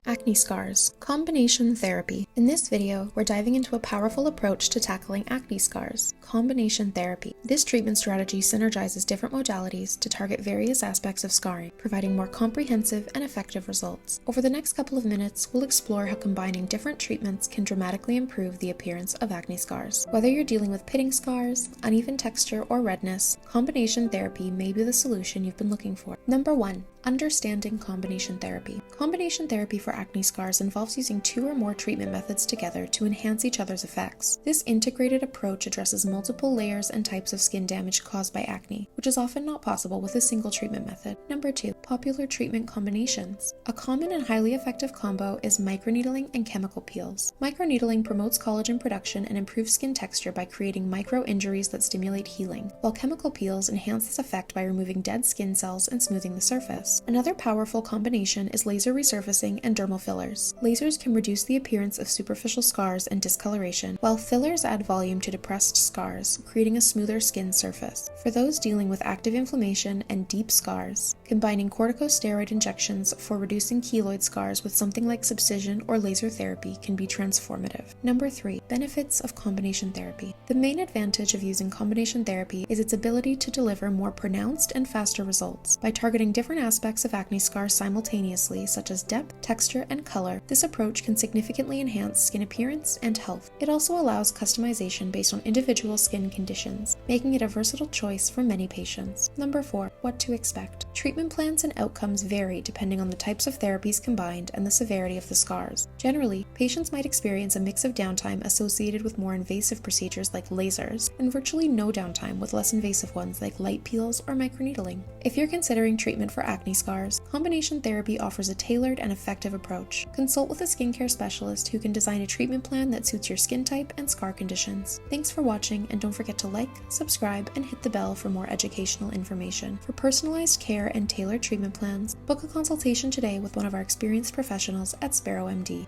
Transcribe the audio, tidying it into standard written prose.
Acne scars. Combination therapy. In this video, we're diving into a powerful approach to tackling acne scars. Combination therapy. This treatment strategy synergizes different modalities to target various aspects of scarring, providing more comprehensive and effective results. Over the next couple of minutes, we'll explore how combining different treatments can dramatically improve the appearance of acne scars. Whether you're dealing with pitting scars, uneven texture, or redness, combination therapy may be the solution you've been looking for. Number 1. Understanding combination therapy. Combination therapy for acne scars involves using 2 or more treatment methods together to enhance each other's effects. This integrated approach addresses multiple layers and types of skin damage caused by acne, which is often not possible with a single treatment method. Number 2. Popular treatment combinations. A common and highly effective combo is microneedling and chemical peels. Microneedling promotes collagen production and improves skin texture by creating micro-injuries that stimulate healing, while chemical peels enhance this effect by removing dead skin cells and smoothing the surface. Another powerful combination is laser resurfacing and dermal fillers. Lasers can reduce the appearance of superficial scars and discoloration, while fillers add volume to depressed scars, creating a smoother skin surface. For those dealing with active inflammation and deep scars, combining corticosteroid injections for reducing keloid scars with something like subcision or laser therapy can be transformative. Number 3. Benefits of combination therapy. The main advantage of using combination therapy is its ability to deliver more pronounced and faster results. By targeting different aspects of acne scars simultaneously, such as depth, texture, and color, this approach can significantly enhance skin appearance and health. It also allows customization based on individual skin conditions, making it a versatile choice for many patients. Number 4. What to expect. Treatment plans and outcomes vary depending on the types of therapies combined and the severity of the scars. Generally, patients might experience a mix of downtime associated with more invasive procedures like lasers, and virtually no downtime with less invasive ones like light peels or microneedling. If you're considering treatment for acne scars, combination therapy offers a tailored and effective approach. Consult with a skincare specialist who can design a treatment plan that suits your skin type and scar conditions. Thanks for watching, and don't forget to like, subscribe, and hit the bell for more educational information. For personalized care and tailored treatment plans, book a consultation today with one of our experienced professionals at Sparrow MD.